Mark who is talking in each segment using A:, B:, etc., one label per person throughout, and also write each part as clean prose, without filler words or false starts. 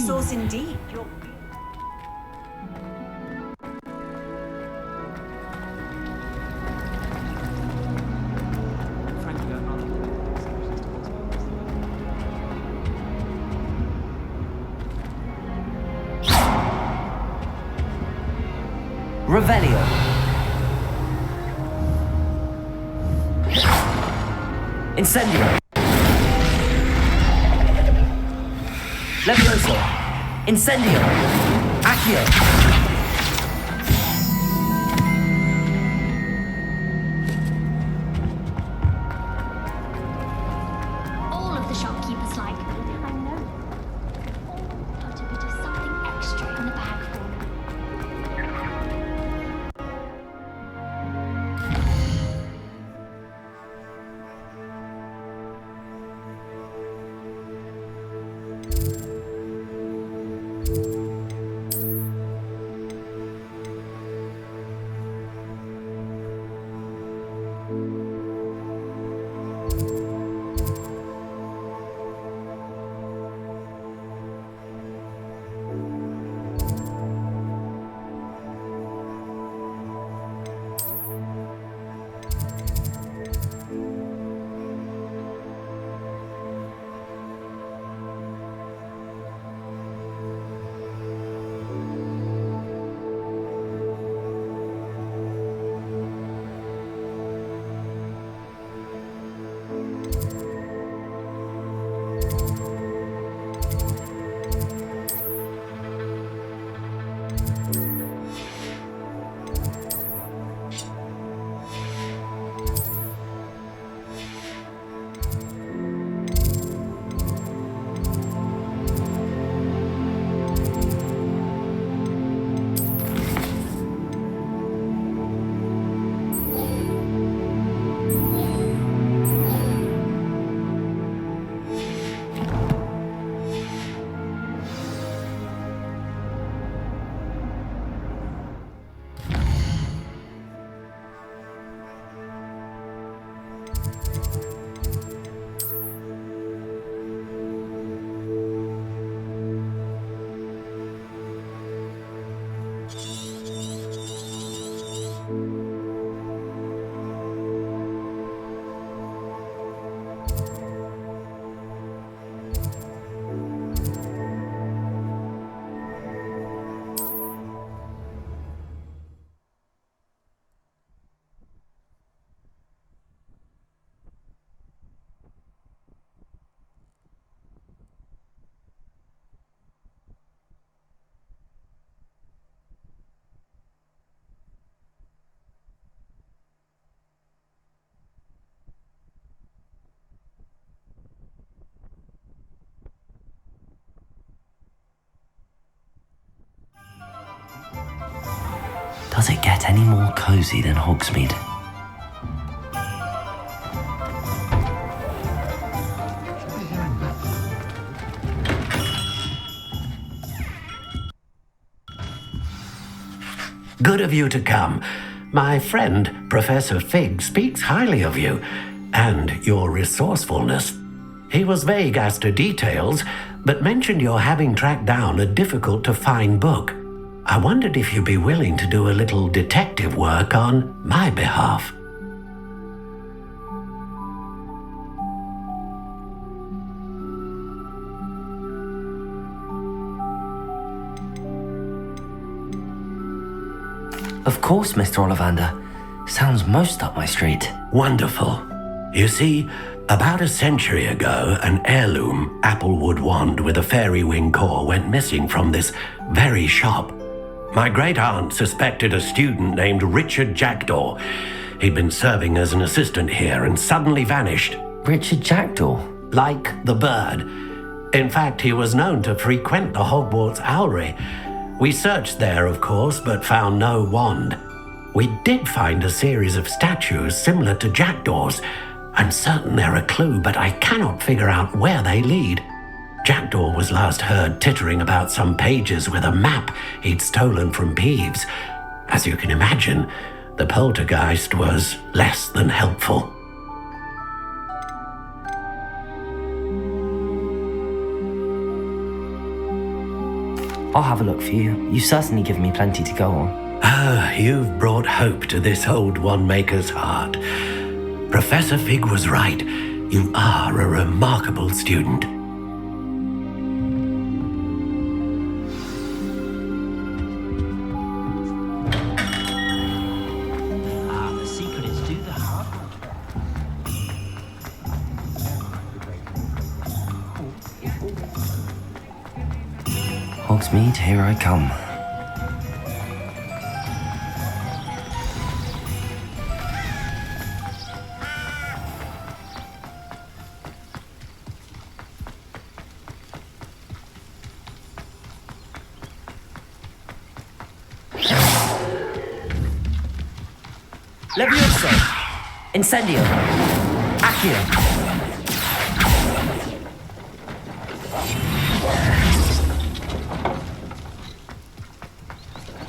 A: resource indeed.
B: Revelio. Incendio. Levioso. Incendio. Accio.
C: All of the shopkeepers like me. I know. Always put a bit of something extra in the bag for me.
B: Does it get any more cozy than Hogsmeade?
D: Good of you to come. My friend, Professor Fig, speaks highly of you and your resourcefulness. He was vague as to details, but mentioned your having tracked down a difficult-to-find book. I wondered if you'd be willing to do a little detective work on my behalf.
B: Of course, Mr. Ollivander. Sounds most up my street.
D: Wonderful. You see, about a century ago, an heirloom applewood wand with a fairy wing core went missing from this very shop. My great-aunt suspected a student named Richard Jackdaw. He'd been serving as an assistant here and suddenly vanished.
B: Richard Jackdaw?
D: Like the bird. In fact, he was known to frequent the Hogwarts Owlery. We searched there, of course, but found no wand. We did find a series of statues similar to Jackdaw's. I'm certain they're a clue, but I cannot figure out where they lead. Jackdaw was last heard tittering about some pages with a map he'd stolen from Peeves. As you can imagine, the poltergeist was less than helpful.
B: I'll have a look for you. You've certainly given me plenty to go on.
D: Ah, you've brought hope to this old one-maker's heart. Professor Fig was right. You are a remarkable student.
B: The secret is do the hard Hogsmeade, here I come. Levioso! Incendio! Accio!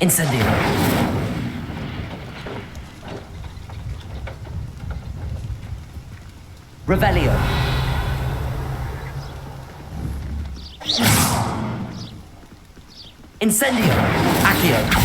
B: Incendio! Revelio! Incendio! Accio!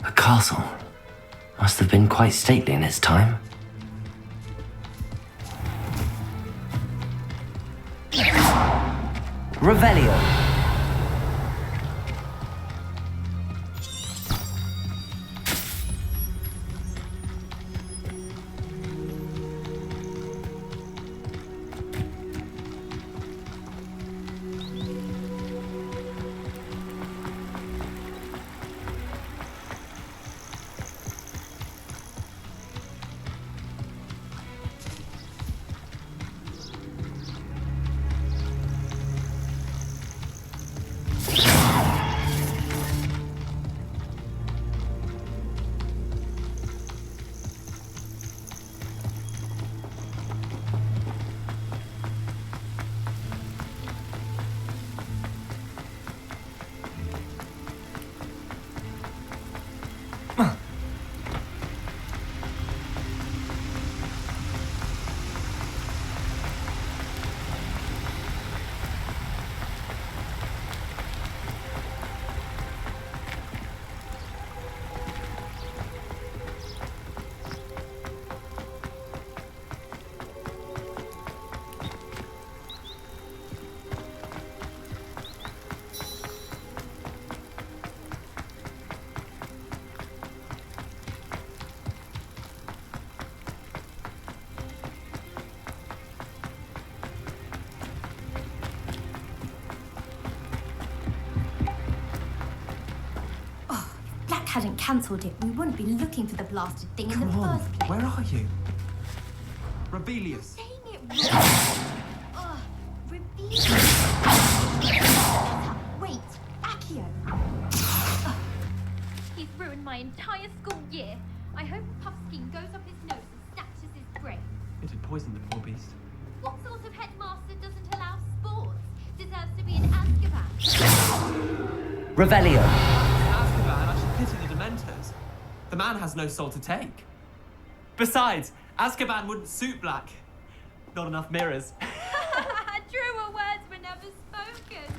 B: A castle. Must have been quite stately in its time. Revelio.
C: Hadn't cancelled it, we wouldn't be looking for the blasted thing in the first place.
A: Where are you? Rebellious.
C: Saying it wrong. Ugh, Rebellious. Wait, Accio. Ugh. He's ruined my entire school year. I hope Puffskein goes up his nose and snatches his brain.
A: It'd poison the poor beast.
C: What sort of headmaster doesn't allow sports? Deserves to be in Azkaban.
B: Revelio.
A: Azkaban, I should pity the Dementors. The man has no soul to take. Besides, Azkaban wouldn't suit Black. Not enough mirrors.
C: Truer words were never spoken.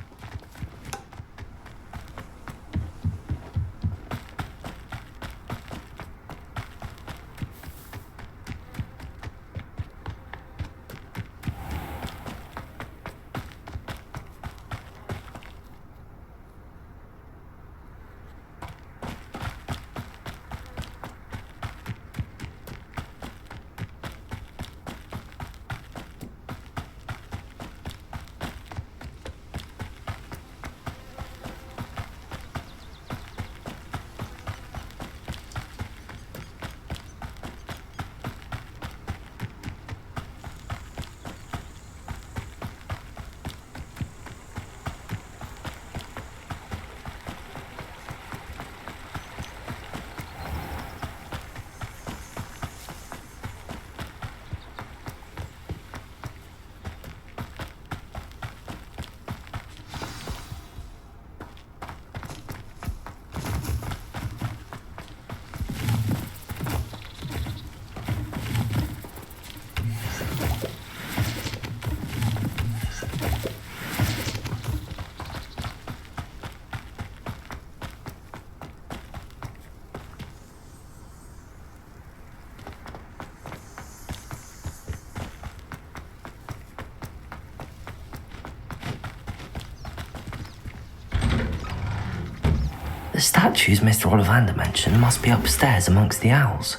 B: statues Mr. Ollivander mentioned must be upstairs amongst the owls.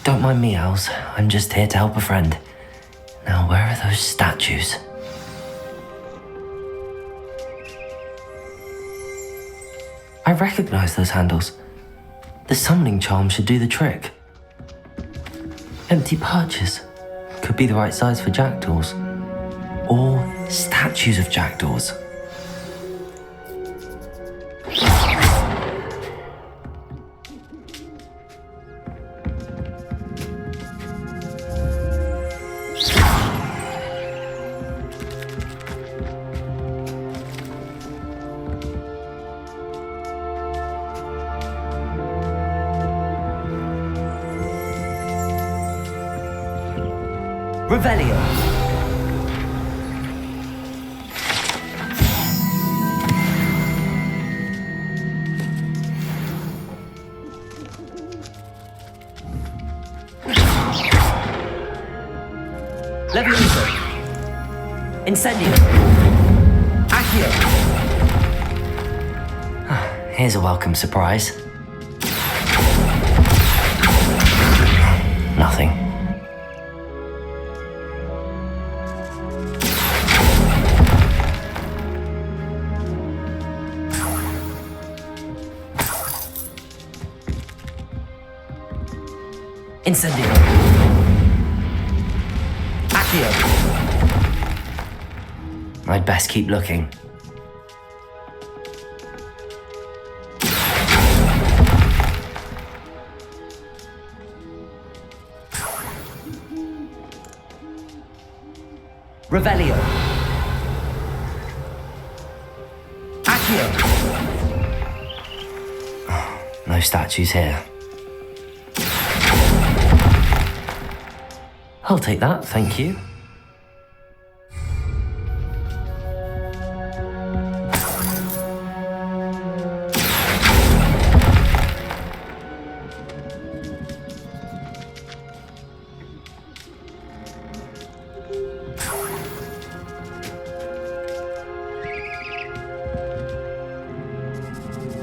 B: Don't mind me, owls. I'm just here to help a friend. Now, where are those statues? I recognize those handles. The summoning charm should do the trick. Empty perches. Could be the right size for jackdaws. Or statues of jackdaws. Revelio. Levioso. Incendio. Accio. Here's a welcome surprise. Nothing. Incendio. Accio. I'd best keep looking. Revelio. Accio. No statues here. I'll take that, thank you.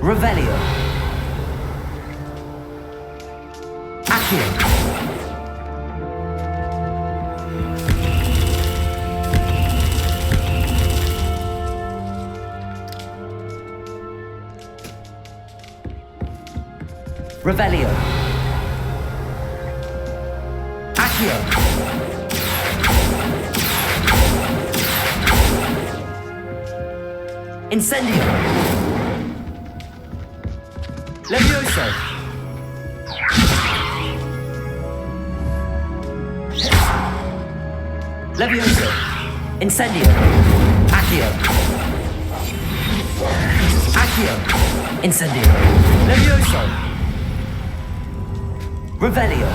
B: Revelio. Accio. Revelio. Accio. Incendio. Levioso. Levioso. Incendio. Accio. Accio. Incendio. Levioso. Revelio.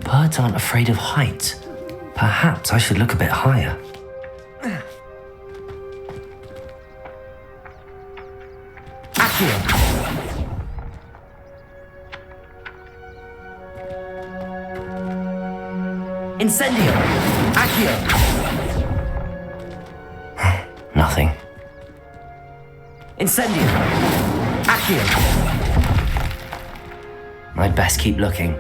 B: Birds aren't afraid of heights. Perhaps I should look a bit higher. Accio. Incendio. Accio. Nothing. Incendio. Accio. I'd best keep looking.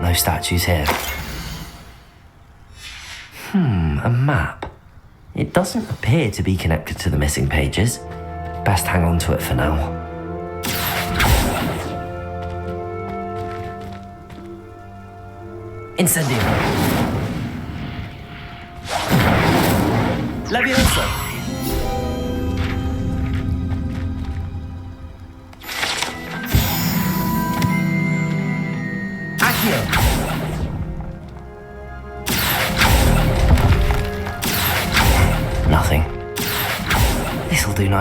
B: No statues here. A map. It doesn't appear to be connected to the missing pages. Best hang on to it for now. Incendio. Levioso.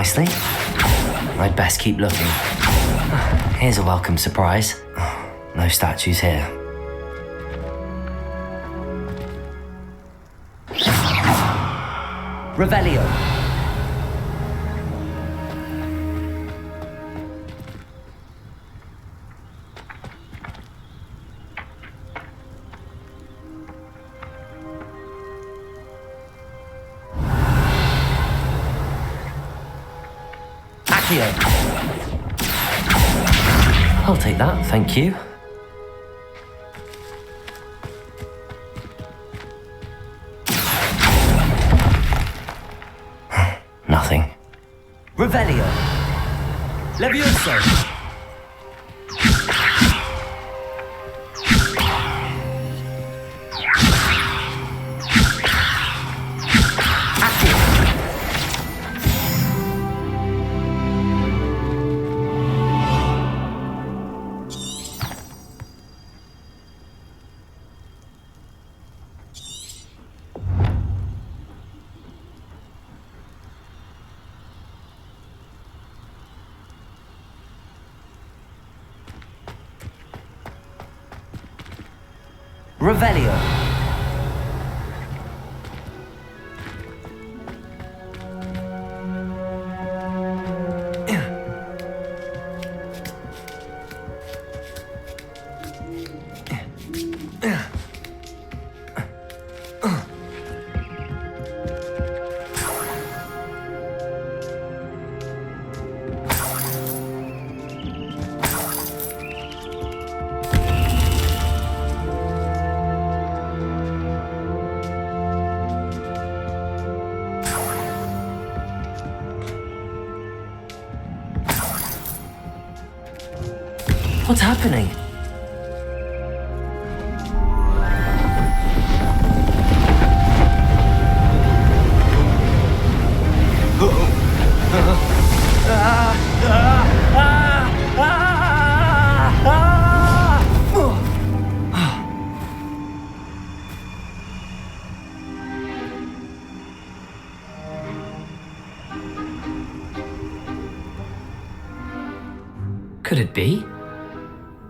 B: nicely. I'd best keep looking. Here's a welcome surprise. No statues here. Revelio. I'll take that, thank you. Nothing. Revelio. Levioso. Revelio. What's happening?
E: Could it be?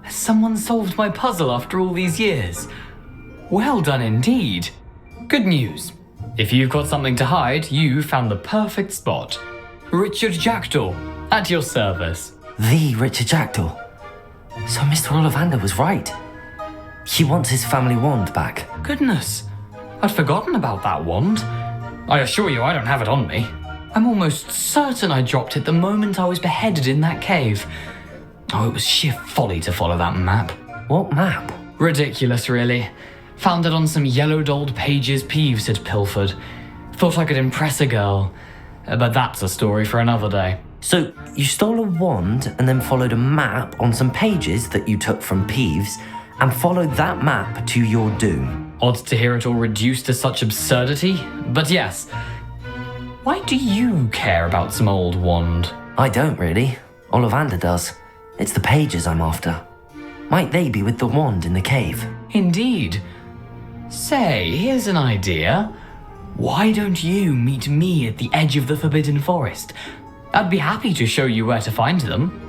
E: Has someone solved my puzzle after all these years? Well done indeed. Good news. If you've got something to hide, you found the perfect spot. Richard Jackdaw, at your service.
B: The Richard Jackdaw. So Mr. Ollivander was right. He wants his family wand back.
E: Goodness, I'd forgotten about that wand. I assure you I don't have it on me. I'm almost certain I dropped it the moment I was beheaded in that cave. Oh, it was sheer folly to follow that map.
B: What map?
E: Ridiculous, really. Found it on some yellowed old pages Peeves had pilfered. Thought I could impress a girl. But that's a story for another day.
B: So you stole a wand and then followed a map on some pages that you took from Peeves and followed that map to your doom.
E: Odd to hear it all reduced to such absurdity, but yes. Why do you care about some old wand?
B: I don't really. Ollivander does. It's the pages I'm after. Might they be with the wand in the cave?
E: Indeed. Say, here's an idea. Why don't you meet me at the edge of the Forbidden Forest? I'd be happy to show you where to find them.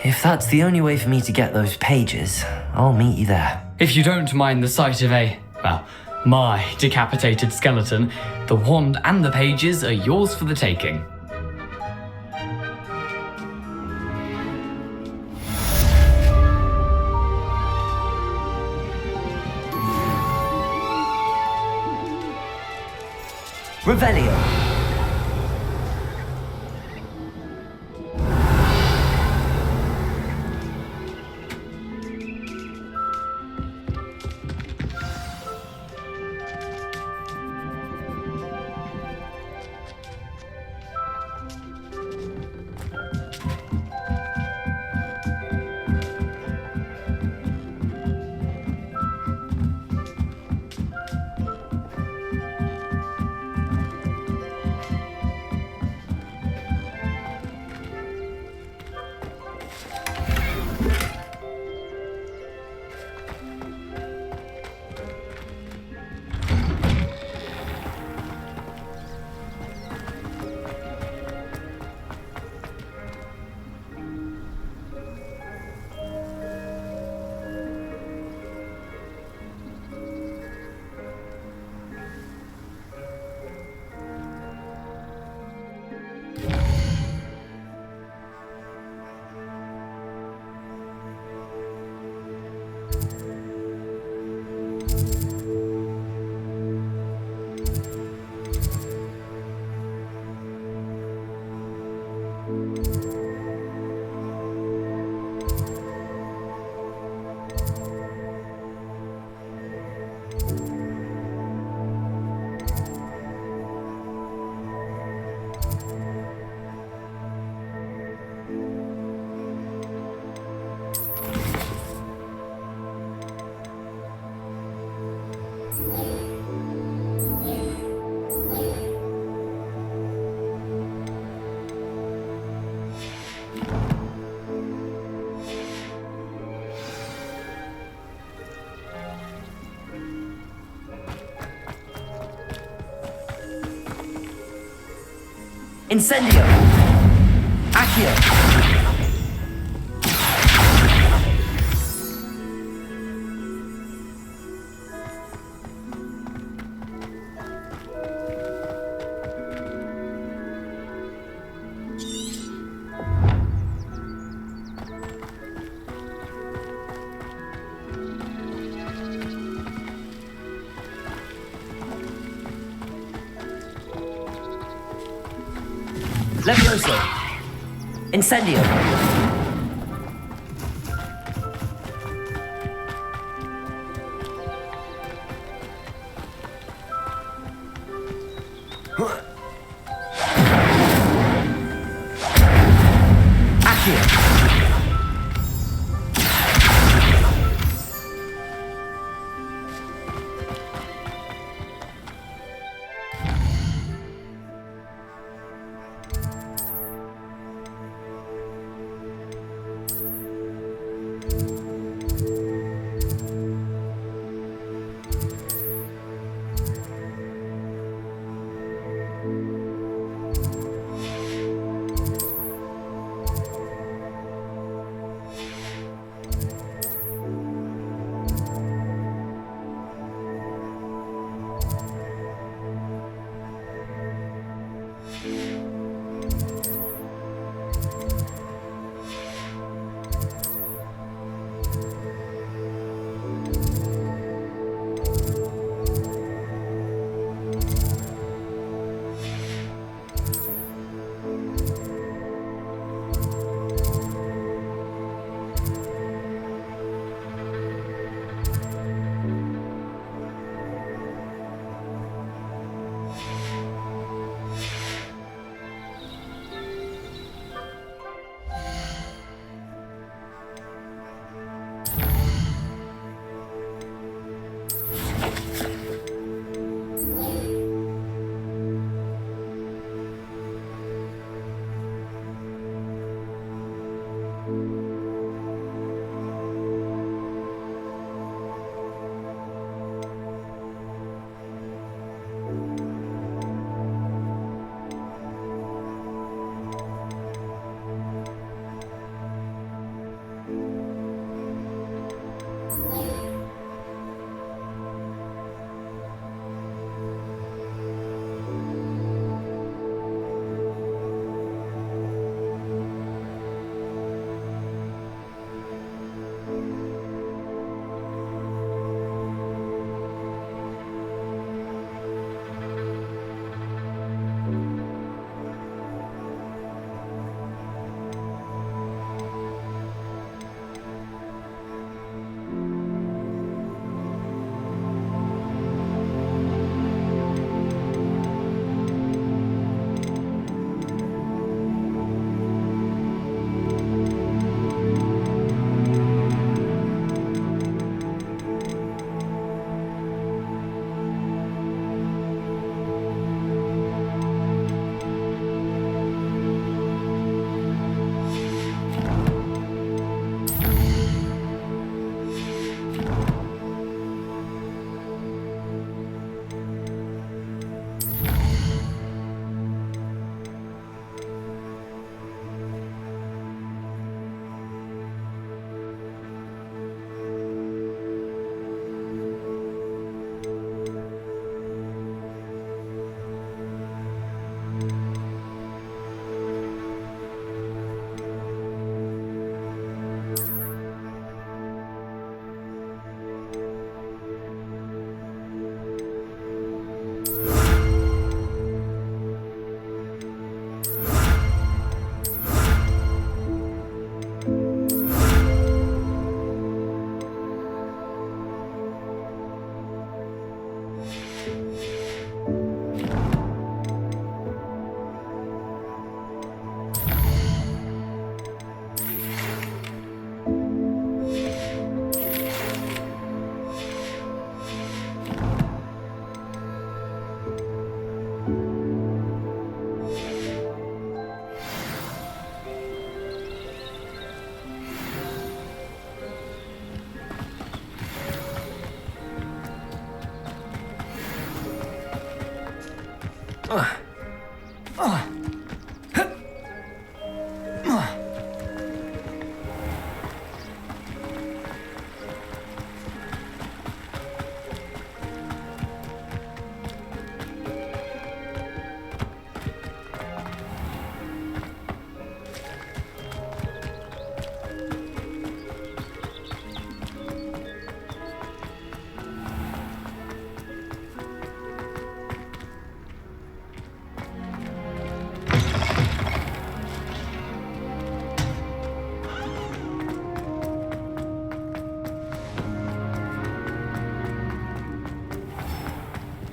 B: If that's the only way for me to get those pages, I'll meet you there.
E: If you don't mind the sight of my decapitated skeleton, the wand and the pages are yours for the taking.
B: Revelio. Incendio! Accio! Levioso! Incendio! Accio!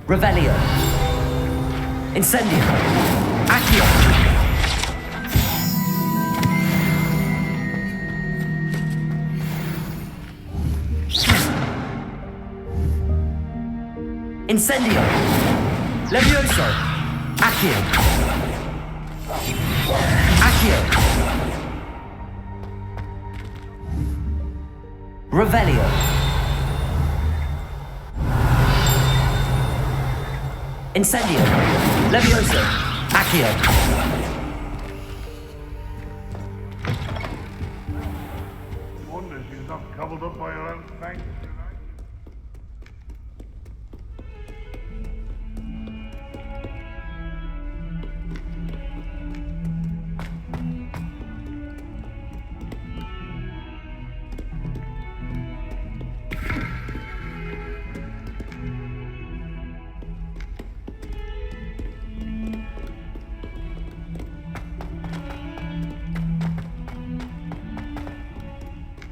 B: Revelio. Incendio. Accio. Incendio. Levioso. Accio. Accio. Revelio. Incendio. Levioso. Accio.
F: Wonder she's not cobbled up by her own fangs tonight.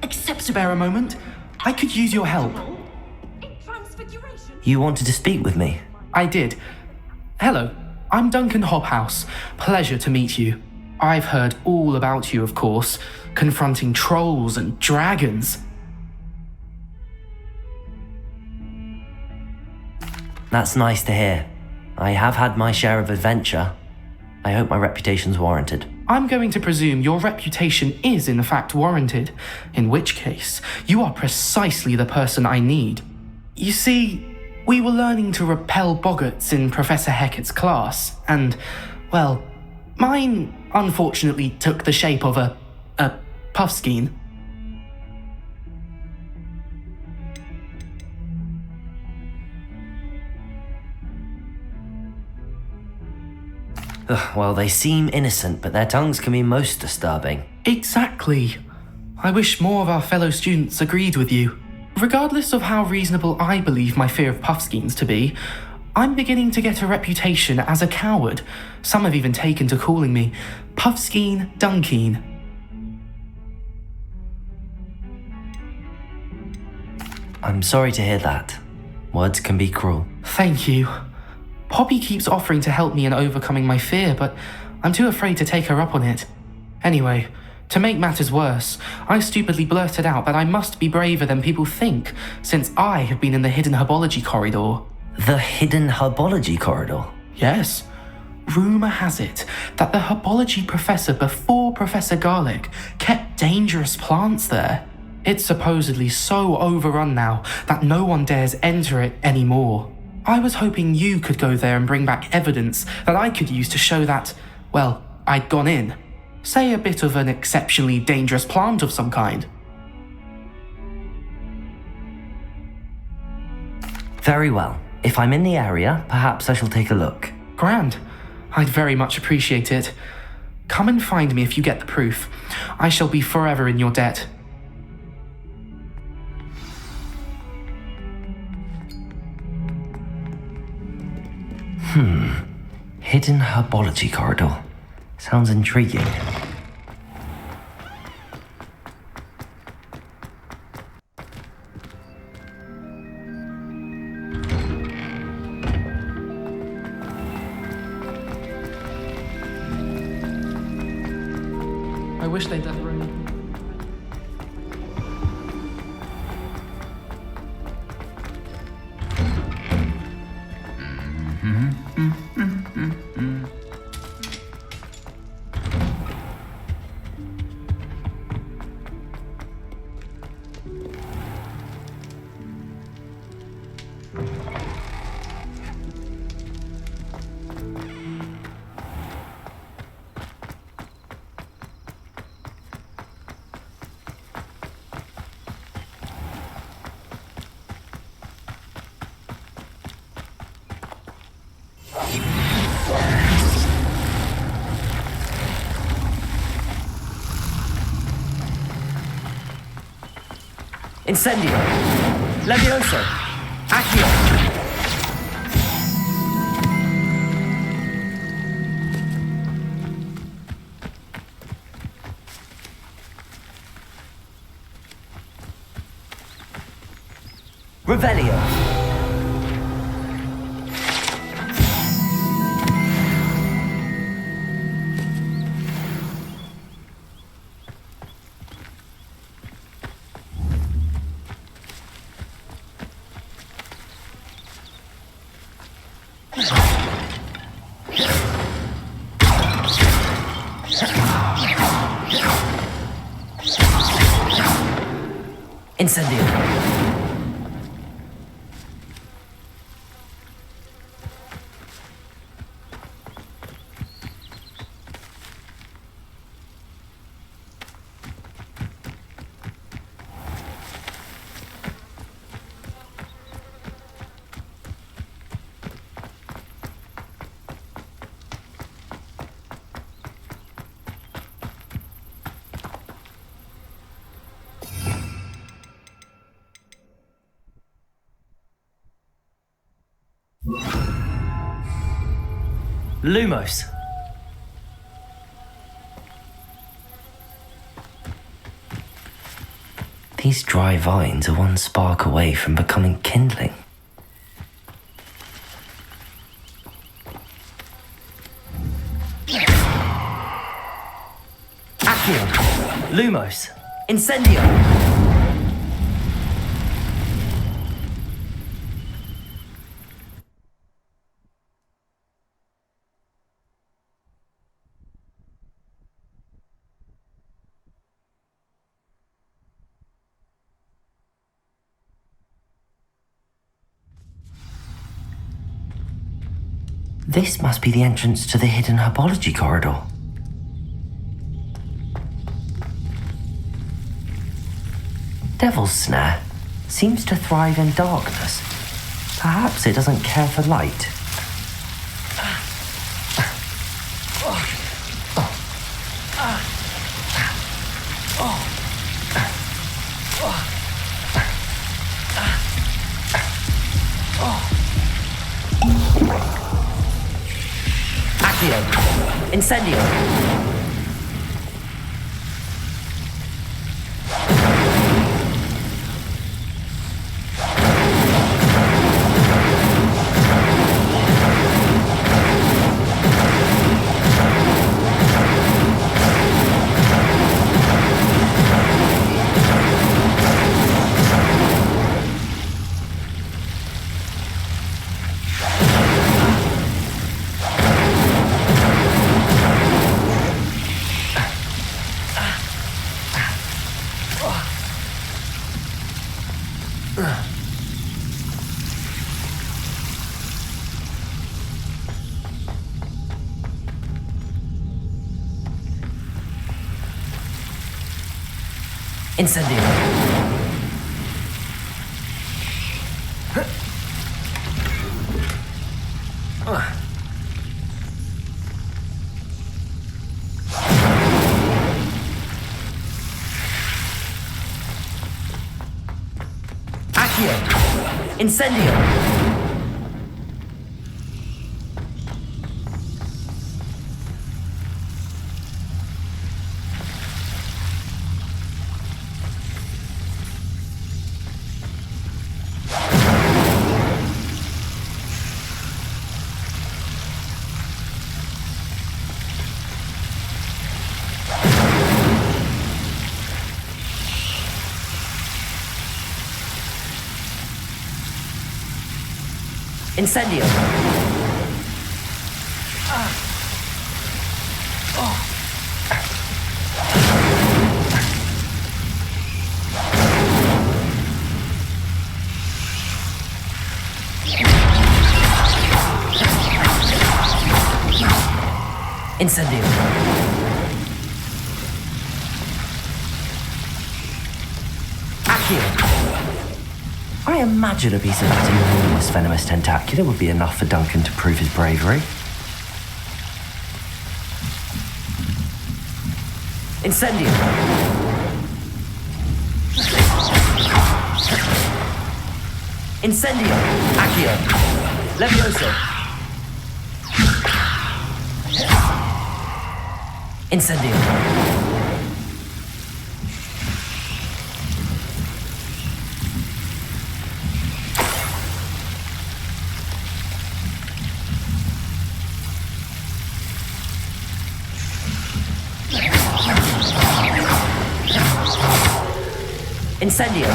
G: Accept a bear moment. I could use your help.
B: You wanted to speak with me?
G: I did. Hello, I'm Duncan Hobhouse. Pleasure to meet you. I've heard all about you, of course, confronting trolls and dragons.
B: That's nice to hear. I have had my share of adventure. I hope my reputation's warranted.
G: I'm going to presume your reputation is in fact warranted, in which case, you are precisely the person I need. You see, we were learning to repel boggarts in Professor Hecat's class, and, well, mine unfortunately took the shape of a puffskein.
B: Well, they seem innocent, but their tongues can be most disturbing.
G: Exactly. I wish more of our fellow students agreed with you. Regardless of how reasonable I believe my fear of puffskeins to be, I'm beginning to get a reputation as a coward. Some have even taken to calling me Puffskeen Dunkeen.
B: I'm sorry to hear that. Words can be cruel.
G: Thank you. Poppy keeps offering to help me in overcoming my fear, but I'm too afraid to take her up on it. Anyway, to make matters worse, I stupidly blurted out that I must be braver than people think, since I have been in the hidden herbology corridor.
B: The hidden herbology corridor?
G: Yes. Rumour has it that the herbology professor before Professor Garlic kept dangerous plants there. It's supposedly so overrun now that no one dares enter it anymore. I was hoping you could go there and bring back evidence that I could use to show that, well, I'd gone in. Say a bit of an exceptionally dangerous plant of some kind.
B: Very well. If I'm in the area, perhaps I shall take a look.
G: Grand. I'd very much appreciate it. Come and find me if you get the proof. I shall be forever in your debt.
B: Hidden herbology corridor. Sounds intriguing.
G: I wish they'd let room.
B: Incendio. Levioso. Accio. Revelio. Incendio. Lumos. These dry vines are one spark away from becoming kindling. Accio. Lumos. Incendio. This must be the entrance to the hidden herbology corridor. Devil's Snare seems to thrive in darkness. Perhaps it doesn't care for light. Incendio. Incendio. Accio. Incendio. Incendio. Incendio. Accio. I imagine a piece of that enormous venomous tentacular would be enough for Duncan to prove his bravery. Incendio. Incendio. Accio. Levioso. Incendio. Incendio.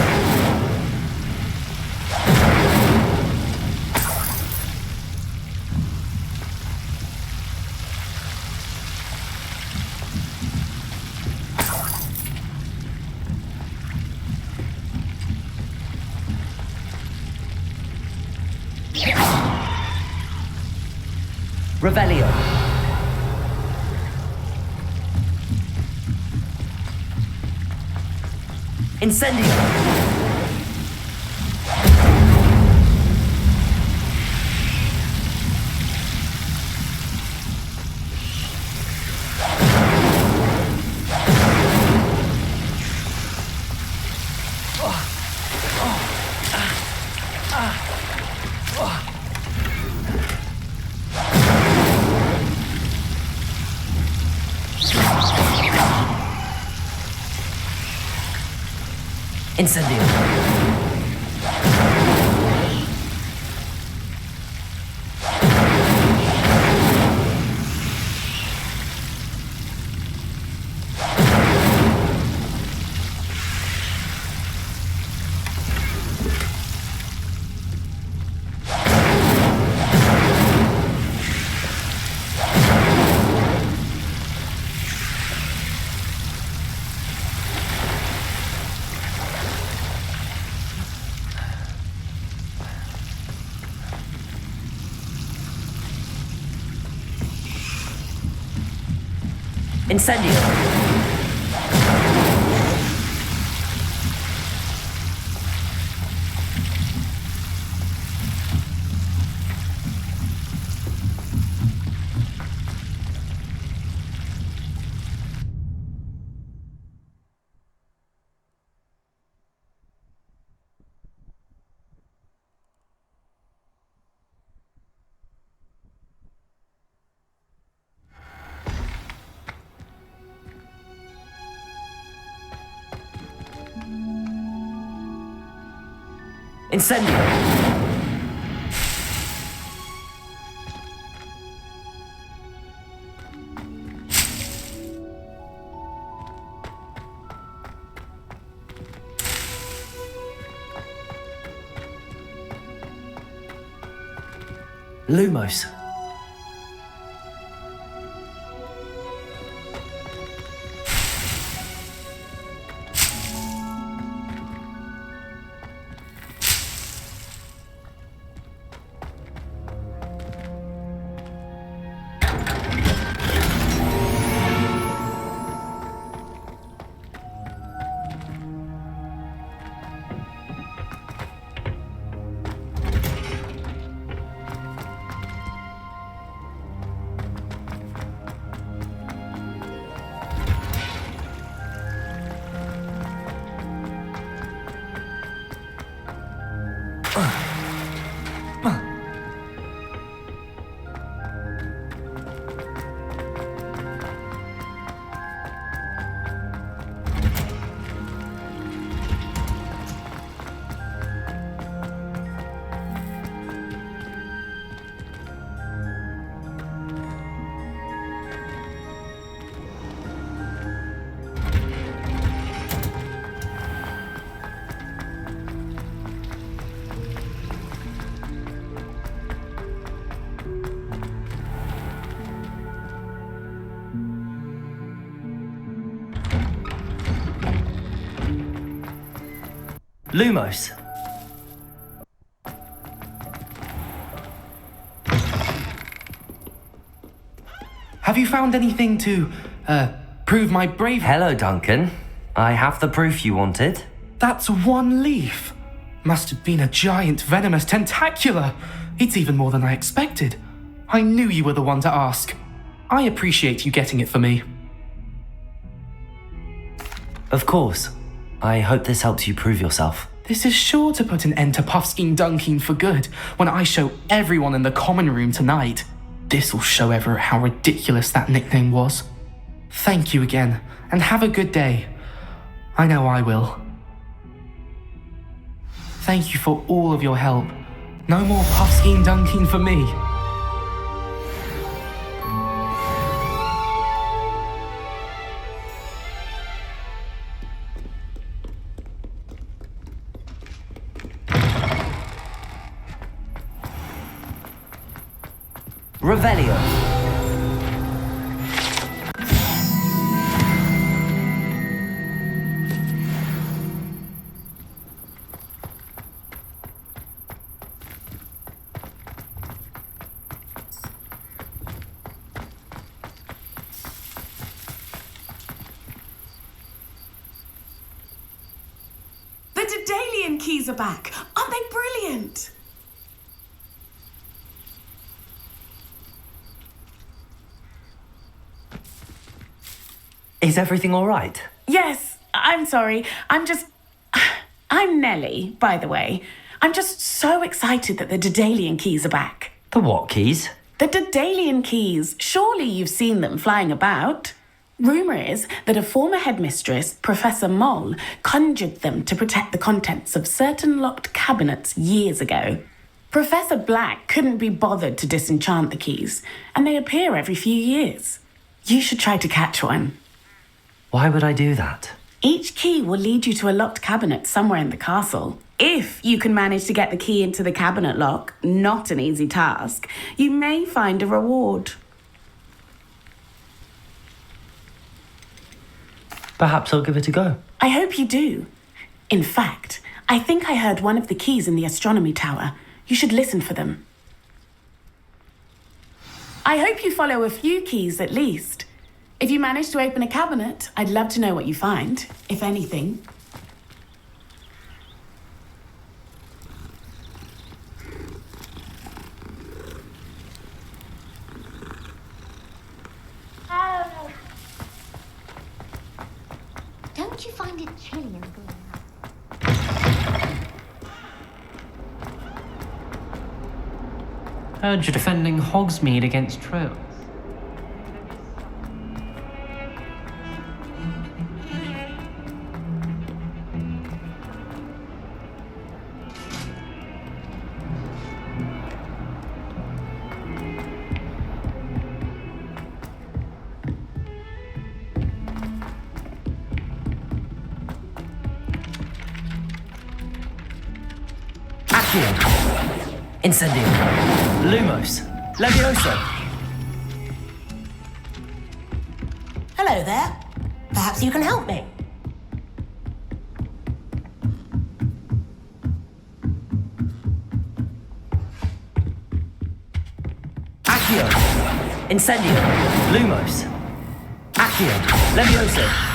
B: Revelio. Incendio. Incendio. Incendio. Incendio. Lumos. Lumos.
G: Have you found anything to, prove my bravery?
B: Hello, Duncan. I have the proof you wanted.
G: That's one leaf. Must have been a giant venomous tentacula. It's even more than I expected. I knew you were the one to ask. I appreciate you getting it for me.
B: Of course. I hope this helps you prove yourself.
G: This is sure to put an end to Puffskein Dunking for good when I show everyone in the common room tonight. This'll show Everett how ridiculous that nickname was. Thank you again, and have a good day. I know I will. Thank you for all of your help. No more Puffskein Dunking for me.
B: Revelio.
H: Daedalian keys are back. Aren't they brilliant?
B: Is everything all right?
H: Yes, I'm sorry. I'm Nellie, by the way. I'm just so excited that the Daedalian keys are back.
B: The what keys?
H: The Daedalian keys. Surely you've seen them flying about. Rumour is that a former headmistress, Professor Moll, conjured them to protect the contents of certain locked cabinets years ago. Professor Black couldn't be bothered to disenchant the keys, and they appear every few years. You should try to catch one.
B: Why would I do that?
H: Each key will lead you to a locked cabinet somewhere in the castle. If you can manage to get the key into the cabinet lock, not an easy task, you may find a reward.
B: Perhaps I'll give it a go.
H: I hope you do. In fact, I think I heard one of the keys in the astronomy tower. You should listen for them. I hope you follow a few keys at least. If you manage to open a cabinet, I'd love to know what you find, if anything.
C: Don't you find it chilly in the greenhouse?
A: Heard you're defending Hogsmeade against trolls.
B: Incendio. Lumos. Levioso.
I: Hello there. Perhaps you can help me.
B: Accio. Incendio. Lumos. Accio. Levioso.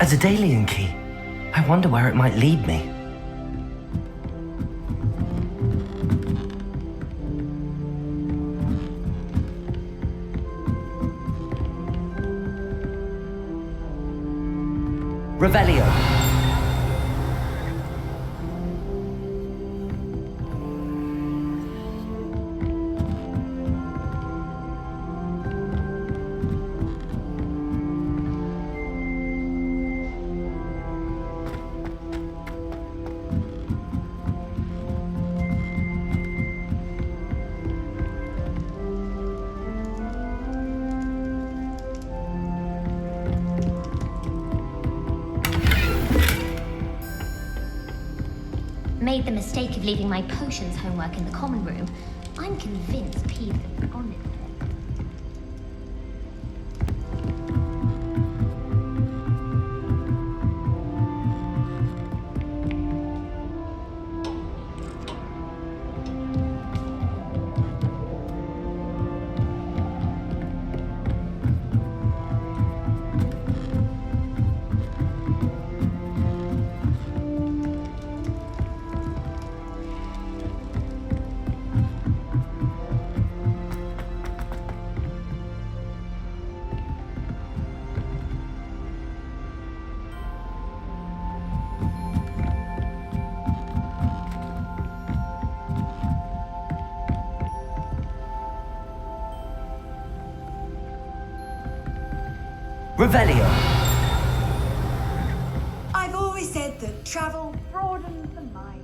B: A Daedalian key. I wonder where it might lead me. Revelio.
C: Made the mistake of leaving my potions homework in the common room. I'm convinced Peeves have gone it. Revelio.
J: said that travel broadens the mind.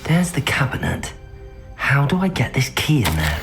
B: There's the cabinet. How do I get this key in there?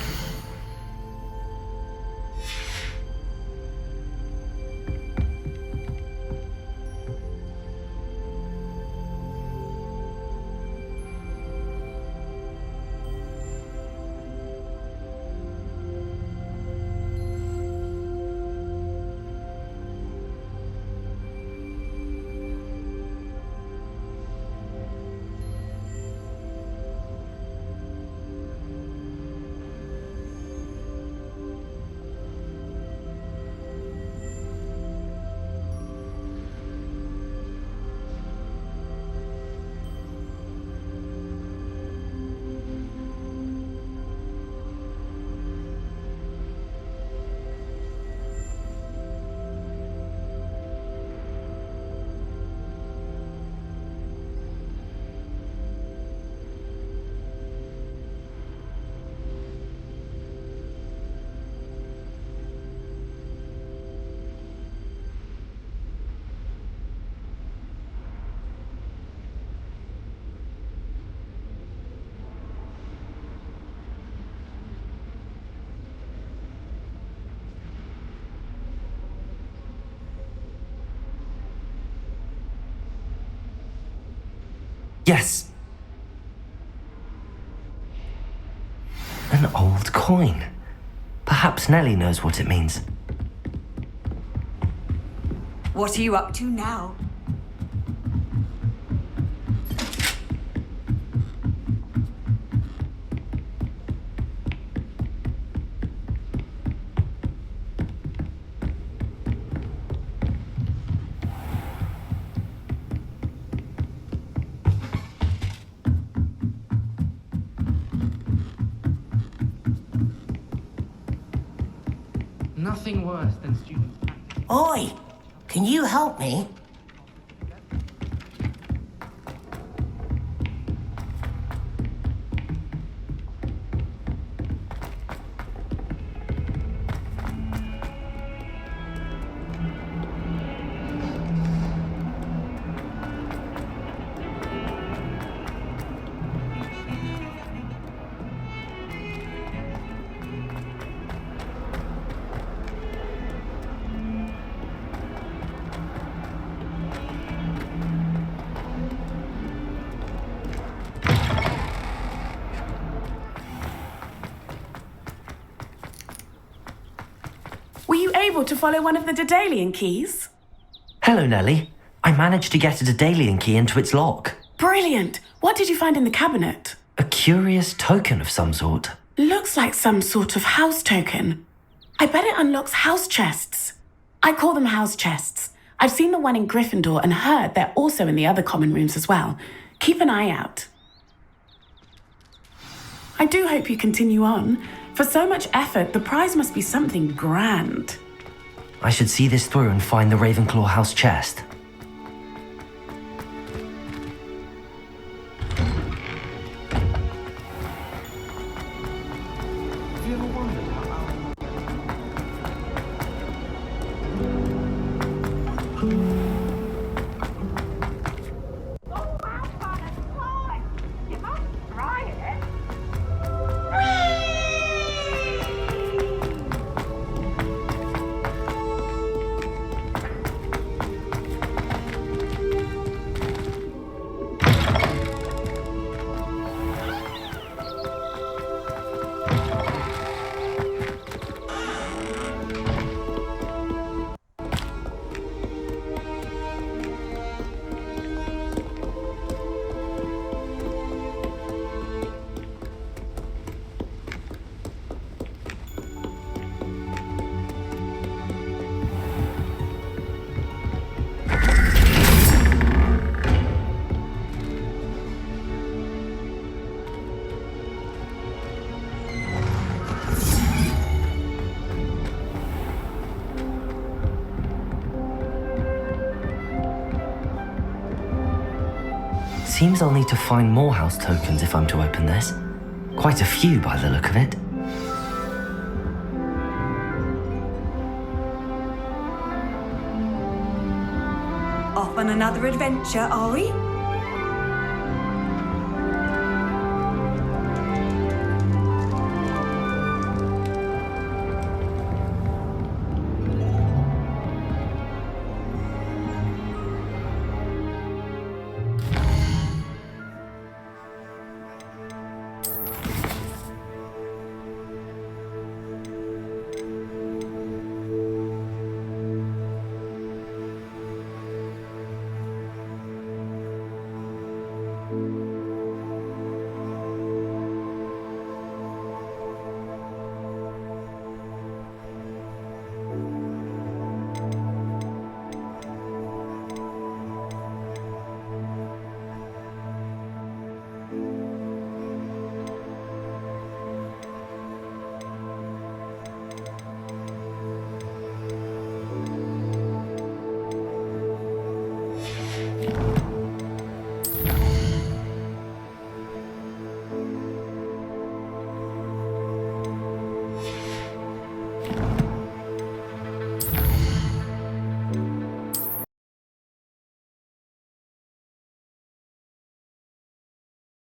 B: Yes. An old coin. Perhaps Nellie knows what it means.
J: What are you up to now?
G: Nothing worse than students.
I: Oi! Can you help me?
H: Were you able to follow one of the Daedalian keys?
B: Hello, Nellie. I managed to get a Daedalian key into its lock.
H: Brilliant! What did you find in the cabinet?
B: A curious token of some sort.
H: Looks like some sort of house token. I bet it unlocks house chests. I call them house chests. I've seen the one in Gryffindor and heard they're also in the other common rooms as well. Keep an eye out. I do hope you continue on. For so much effort, the prize must be something grand.
B: I should see this through and find the Ravenclaw house chest.
G: Have you ever wondered how
B: Seems I'll need to find more house tokens if I'm to open this. Quite a few by the look of it.
J: another adventure, are we?